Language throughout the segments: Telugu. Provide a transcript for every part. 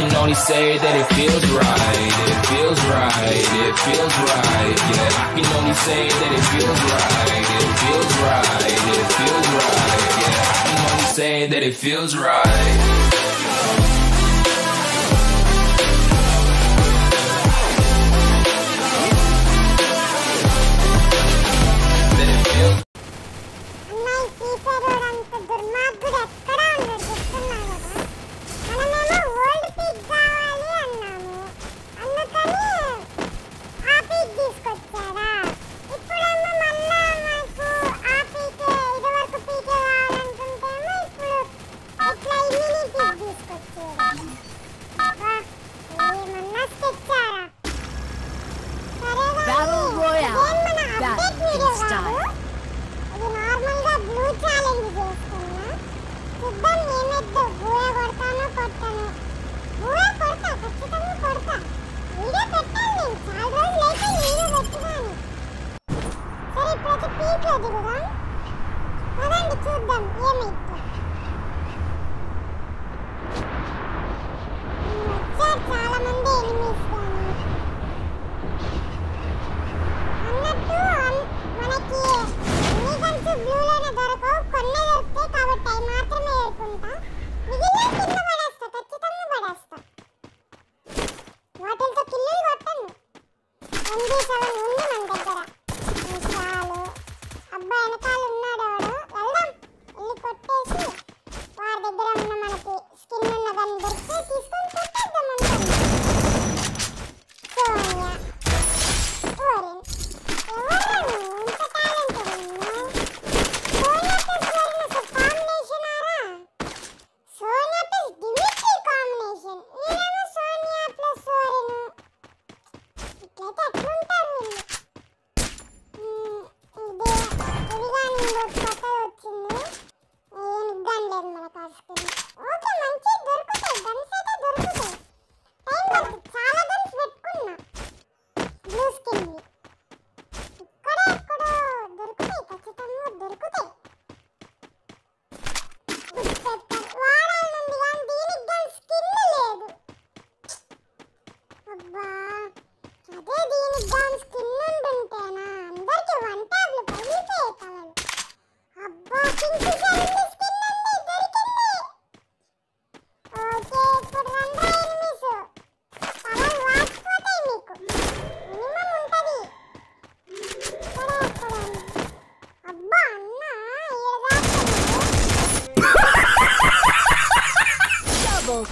can only say that it feels right. It feels right. It feels right. Yeah, I can only say that it feels right. It feels right. It feels right. Yeah, I can only say that it feels right.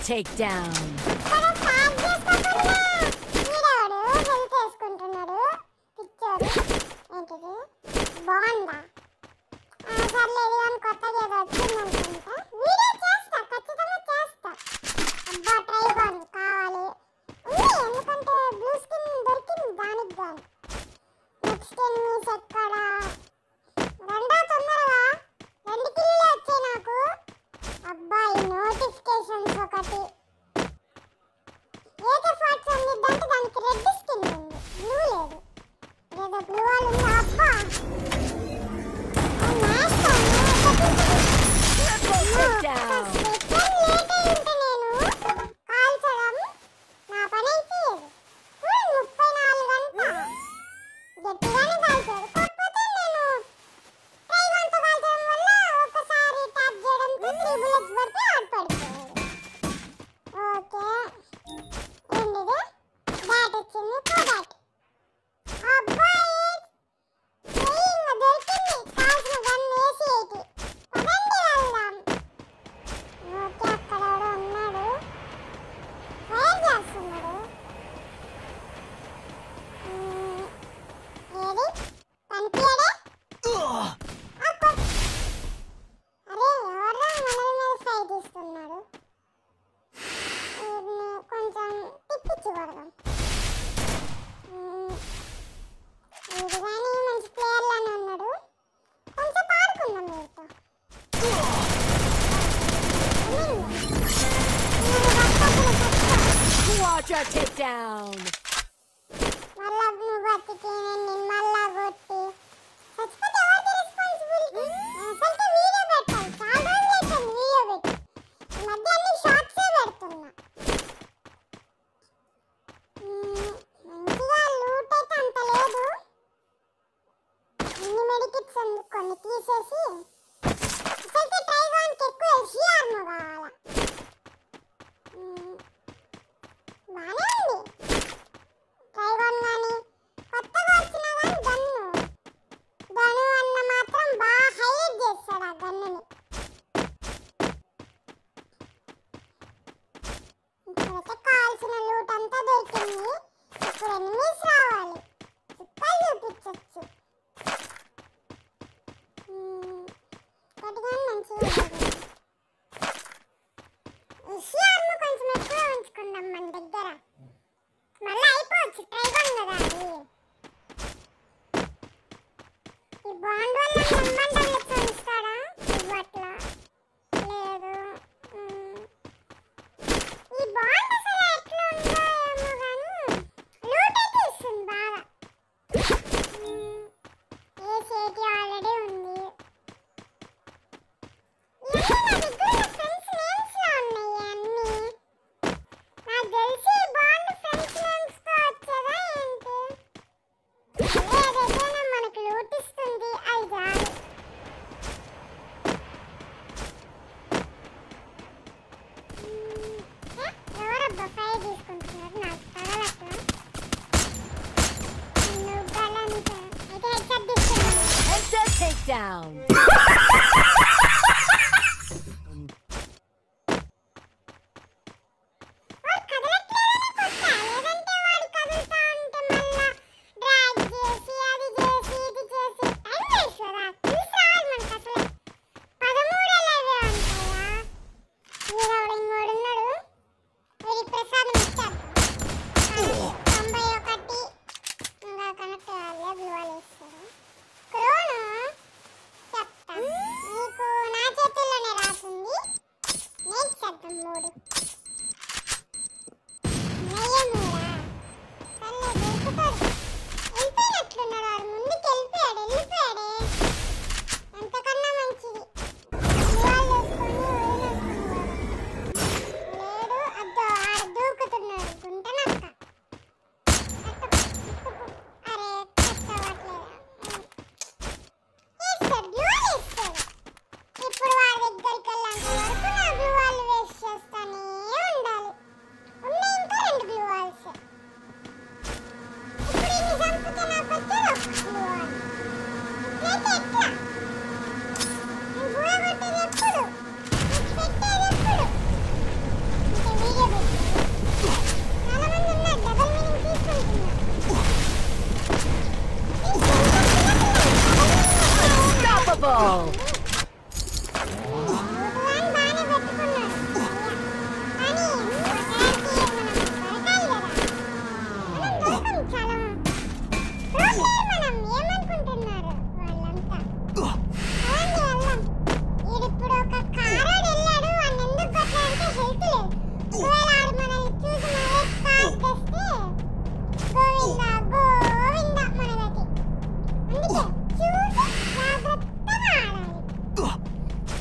Takedown. Quadra takedown. అన్ని మెడికిట్స్ కొన్ని తీసేసి అసలు ట్రైగాన్కి ఎక్కువ ఎల్సీ ఆర్మో కావాలా. బాగానే ఉంది ట్రైగాన్, కానీ కొత్తగా వచ్చిన కానీ ధను అన్న మాత్రం బాగా హైలైట్ చేస్తాడు ఆ గన్నుని. ఇప్పుడైతే కావాల్సిన లూట్ అంతా దొరికింది. ఇప్పుడు ఎనిమీస్ రావాలి, చుక్కలు చూపించచ్చు. కొద్దిగా మంచిగా ఇషియాను కొంచెం ఎక్కువ ఉంచుకుందాం మన దగ్గర, మళ్ళీ అయిపోవచ్చు ట్రైగాన్ కదా అది. ఈ బాండ్ వల్ల నెంబండలు చూస్తాడా ఇవ్వట్లా లేదు. ఈ బాండ్ అసలు ఎట్లా ఉందో ఏమో కానీ లూట్ అయితే ఇస్తుంది బాగా. ఏ సేటి ఆల్రెడీ ఉంది. ఇవన్నీ నా దగ్గర ఉన్న ఫ్రెండ్స్ నేమ్స్ లో ఉన్నాయి అన్నీ. నాకు తెలిసి బాండ్ ఫ్రెండ్స్ నేమ్స్ తో వచ్చేదా ఏంటి? ఏదైనా మనకు లూట్ ఇస్తుంది, అది చాలు. ఎవరబ్బా ఫైర్ తీసుకుంటున్నారు? నాకు తగలట్లా. నువ్వు గలంత అయితే హెడ్షాట్ తీసుకున్నాను. Headshot takedown. వాడు కదలట్లేదనే కొట్టా, లేదంటే వాడు కదులుతా ఉంటే మళ్ళా డ్రాగ్ చేసి అది చేసి ఇది చేసి టైం వేస్ట్ కదా. కిల్స్ రావాలి మనకు అసలు. 13 లైవే ఉంటాయా? వీడెవడు ఇంకోడు ఉన్నాడు, వీడికి ప్రసాదం ఇచ్చారు. 91 ఇంకా కనెక్ట్ అవ్వాలి, బ్లూ వాళ్ళు వేస్తారు. క్రోను చెప్తా నీకు, నా చేతుల్లోనే రాసింది, నేను చేద్దాం 3 నెయ్యమూరా. సర్లే దొరుకుతాడు. వెళ్ళిపోయినట్లున్నాడు వాడు, ముందుకు వెళ్ళిపోయాడే. ఎంతకన్నా మంచిది ఇవాళ వేసుకొని వదిలేసుకునేవాడు. లేడు అద్దో ఆడ దూకుతున్నాడు గుంటనక్క. అరే కష్టపడలేదా వేస్తాడు, బ్లూ వాళ్ళు వేస్తాడు. ఇప్పుడు వాడి దగ్గరికి వెళ్ళేంత వరకు నా బ్లూ వాళ్ళు వేస్ట్ చేస్తానే ఉండాలి. ఉన్నాయి ఇంకా 2 బ్లూ వాల్స్. ఇప్పుడు ఇన్ని చంపితే నాకు వచ్చేది ఒక బ్లూ వాల్. ఇట్లయితే ఎట్లా? నేను బూర కొట్టేది ఎప్పుడు, నీకు పెట్టేది ఎప్పుడు? ఇంకా వీడియో పెట్టి చాలా మంది ఉన్నారు, డబల్ మీనింగ్ తీసుకుంటున్నారు. Unstoppable.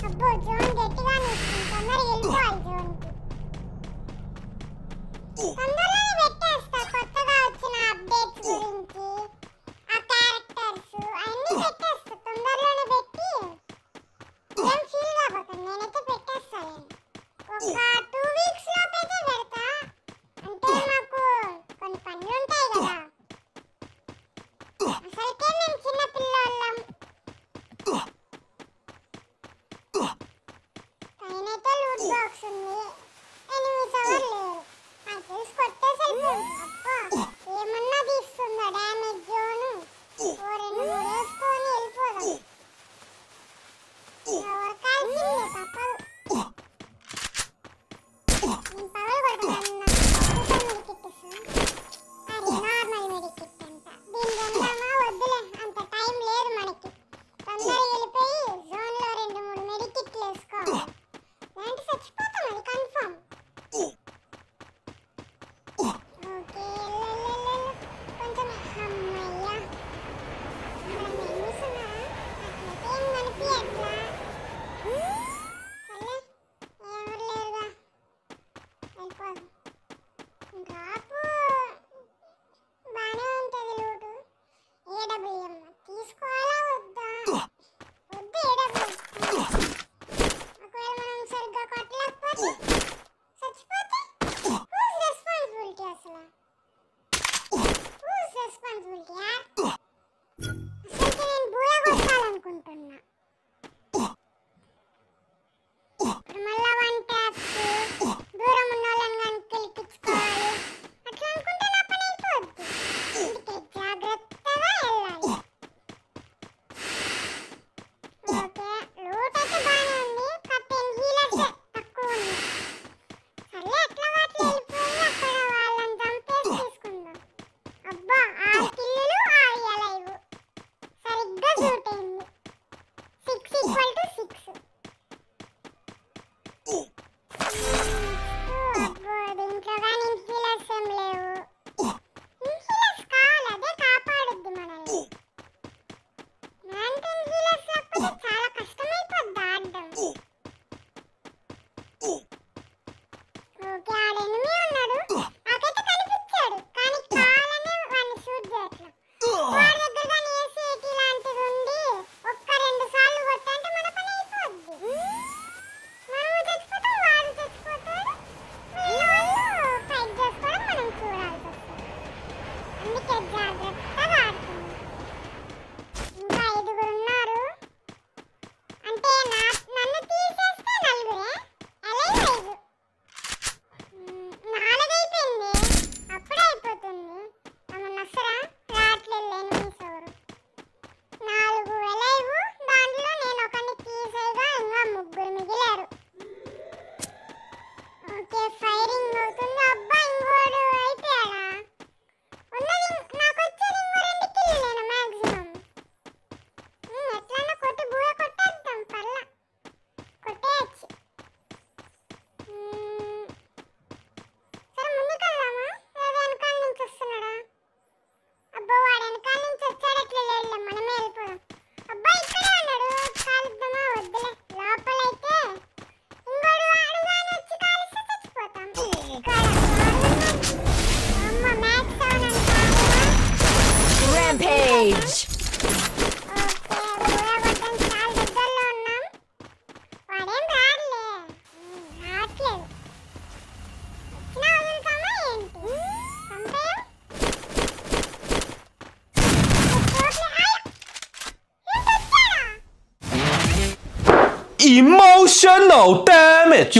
అబ్బో జోన్ గట్టిగానే ఇస్తుంది, తొందరగా వెళ్ళిపోవాలి జోన్కి. తొందరలోనే పెట్టేస్తా కొత్తగా వచ్చిన అప్డేట్స్ గురించి, ఆ క్యారెక్టర్స్ అన్నీ పెట్టేస్తా. తొందరలోనే పెట్టి ఏం ఫీల్ కాకపోతే నేనైతే పెట్టేస్తాను. ఒక 2 వీక్స్ లోపైతే పెడతా. అంటే మాకు కొన్ని పనులు ఉంటాయి కదా, అసలుకే మేము చిన్న పిల్లోళ్ళం. పైనైతే లూట్ బాక్స్ ఉంది, ఎనిమిస్ ఎవరు లేరు. నాకు తెలుసు emotional damage.